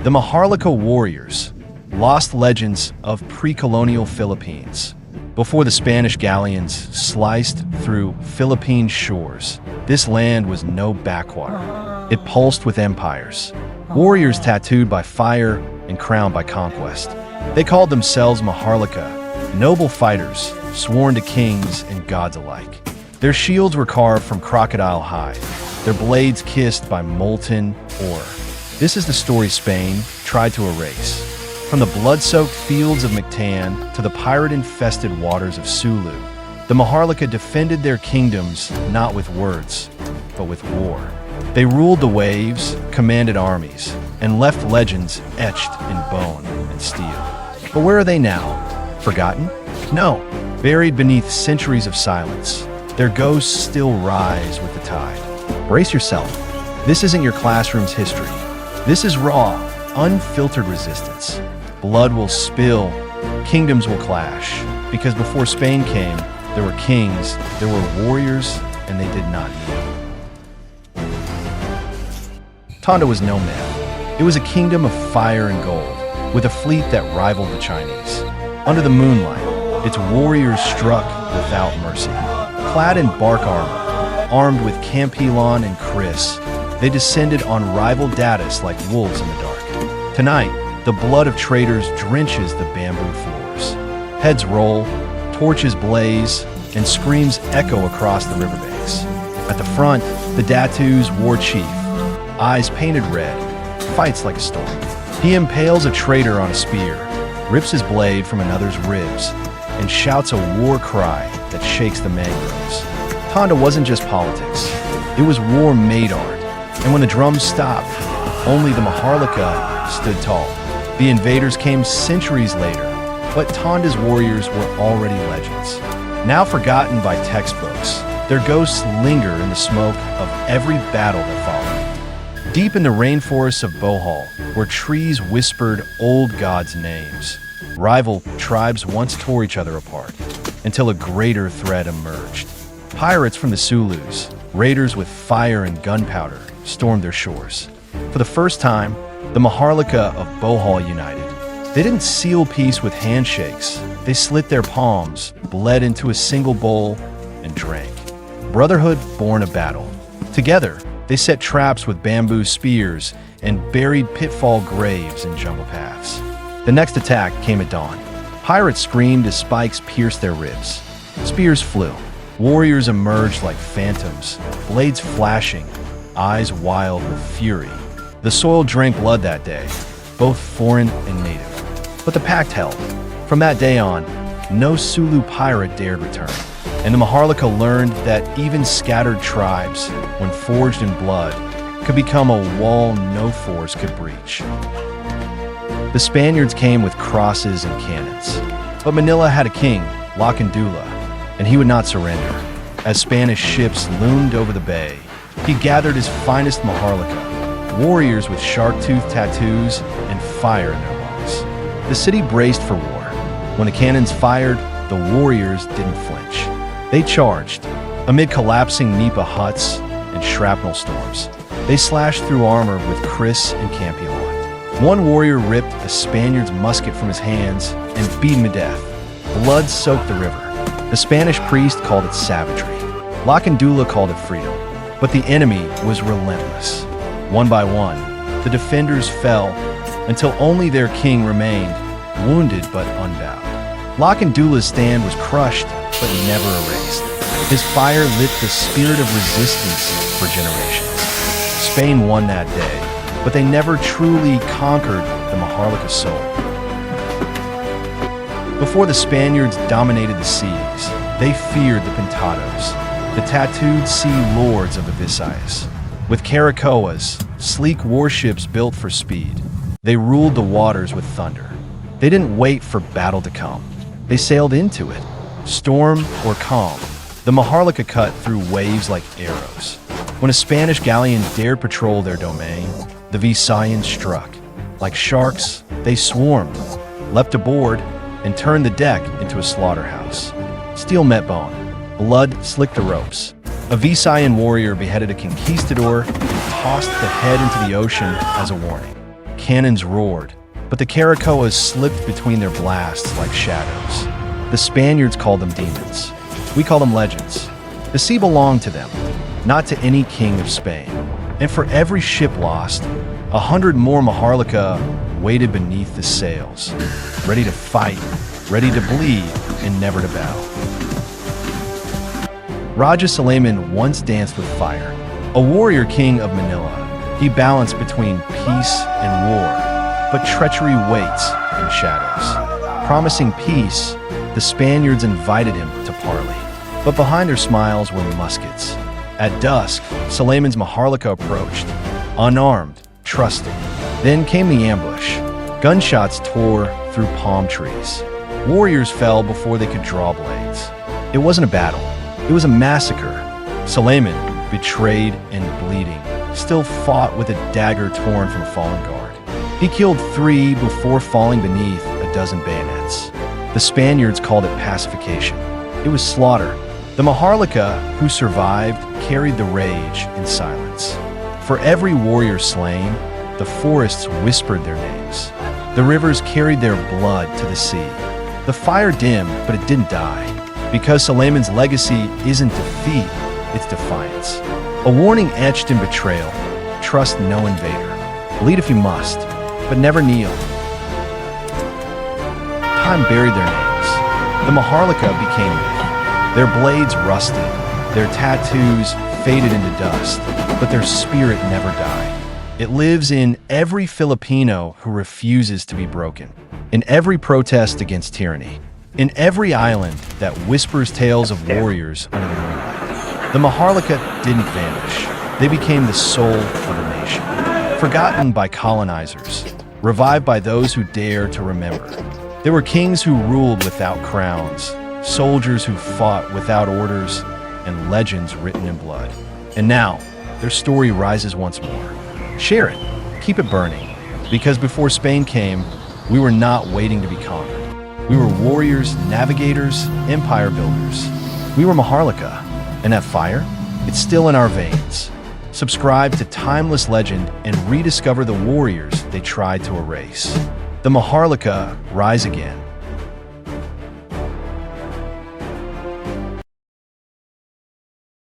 The Maharlika warriors, lost legends of pre-colonial Philippines. Before the Spanish galleons sliced through Philippine shores, this land was no backwater. It pulsed with empires. Warriors tattooed by fire and crowned by conquest. They called themselves Maharlika, noble fighters, sworn to kings and gods alike. Their shields were carved from crocodile hide, their blades kissed by molten ore. This is the story Spain tried to erase. From the blood-soaked fields of Mactan to the pirate-infested waters of Sulu, the Maharlika defended their kingdoms not with words, but with war. They ruled the waves, commanded armies, and left legends etched in bone and steel. But where are they now? Forgotten? No, buried beneath centuries of silence. Their ghosts still rise with the tide. Brace yourself. This isn't your classroom's history. This is raw, unfiltered resistance. Blood will spill, kingdoms will clash, because before Spain came, there were kings, there were warriors, and they did not kneel. Tondo was no myth. It was a kingdom of fire and gold, with a fleet that rivaled the Chinese. Under the moonlight, its warriors struck without mercy. Clad in bark armor, armed with Campilon and Chris, they descended on rival Datis like wolves in the dark. Tonight, the blood of traitors drenches the bamboo floors. Heads roll, torches blaze, and screams echo across the riverbanks. At the front, the Datu's war chief, eyes painted red, fights like a storm. He impales a traitor on a spear, rips his blade from another's ribs, and shouts a war cry that shakes the mangroves. Tondo wasn't just politics. It was war made art. And when the drums stopped, only the Maharlika stood tall. The invaders came centuries later, but Tonda's warriors were already legends. Now forgotten by textbooks, their ghosts linger in the smoke of every battle that followed. Deep in the rainforests of Bohol, where trees whispered old gods' names, rival tribes once tore each other apart, until a greater threat emerged. Pirates from the Sulus, raiders with fire and gunpowder, stormed their shores. For the first time, the Maharlika of Bohol united. They didn't seal peace with handshakes. They slit their palms, bled into a single bowl, and drank. Brotherhood born of battle. Together, they set traps with bamboo spears and buried pitfall graves in jungle paths. The next attack came at dawn. Pirates screamed as spikes pierced their ribs. Spears flew. Warriors emerged like phantoms, blades flashing, eyes wild with fury. The soil drank blood that day, both foreign and native. But the pact held. From that day on, no Sulu pirate dared return. And the Maharlika learned that even scattered tribes, when forged in blood, could become a wall no force could breach. The Spaniards came with crosses and cannons. But Manila had a king, Lakan Dula, and he would not surrender. As Spanish ships loomed over the bay, he gathered his finest Maharlika, warriors with shark-tooth tattoos and fire in their lungs. The city braced for war. When the cannons fired, the warriors didn't flinch. They charged, amid collapsing nipa huts and shrapnel storms. They slashed through armor with Chris and Campilon. One warrior ripped a Spaniard's musket from his hands and beat him to death. Blood soaked the river. The Spanish priest called it savagery. Lakan Dula called it freedom. But the enemy was relentless. One by one, the defenders fell until only their king remained, wounded but unbowed. Lakan Dula's stand was crushed but never erased. His fire lit the spirit of resistance for generations. Spain won that day, but they never truly conquered the Maharlika soul. Before the Spaniards dominated the seas, they feared the Pintados, the tattooed sea lords of the Visayas. With caracoas, sleek warships built for speed, they ruled the waters with thunder. They didn't wait for battle to come. They sailed into it. Storm or calm, the Maharlika cut through waves like arrows. When a Spanish galleon dared patrol their domain, the Visayans struck. Like sharks, they swarmed, leapt aboard, and turned the deck into a slaughterhouse. Steel met bone. Blood slicked the ropes. A Visayan warrior beheaded a conquistador and tossed the head into the ocean as a warning. Cannons roared, but the Caracoas slipped between their blasts like shadows. The Spaniards called them demons. We call them legends. The sea belonged to them, not to any king of Spain. And for every ship lost, 100 more Maharlika waited beneath the sails, ready to fight, ready to bleed, and never to bow. Rajah Sulayman once danced with fire. A warrior king of Manila, he balanced between peace and war, but treachery waits in shadows. Promising peace, the Spaniards invited him to parley, but behind their smiles were muskets. At dusk, Sulayman's Maharlika approached, unarmed, trusting. Then came the ambush. Gunshots tore through palm trees. Warriors fell before they could draw blades. It wasn't a battle. It was a massacre. Sulayman, betrayed and bleeding, still fought with a dagger torn from a fallen guard. He killed 3 before falling beneath a dozen bayonets. The Spaniards called it pacification. It was slaughter. The Maharlika who survived carried the rage in silence. For every warrior slain, the forests whispered their names. The rivers carried their blood to the sea. The fire dimmed, but it didn't die. Because Sulayman's legacy isn't defeat, it's defiance. A warning etched in betrayal: trust no invader. Bleed if you must, but never kneel. Time buried their names. The Maharlika became dead. Their blades rusted. Their tattoos faded into dust, but their spirit never died. It lives in every Filipino who refuses to be broken, in every protest against tyranny, in every island that whispers tales of warriors under the moonlight. The Maharlika didn't vanish. They became the soul of a nation, forgotten by colonizers, revived by those who dare to remember. There were kings who ruled without crowns, soldiers who fought without orders, and legends written in blood. And now, their story rises once more. Share it. Keep it burning. Because before Spain came, we were not waiting to be conquered. We were warriors, navigators, empire builders. We were Maharlika. And that fire? It's still in our veins. Subscribe to Timeless Legend and rediscover the warriors they tried to erase. The Maharlika rise again.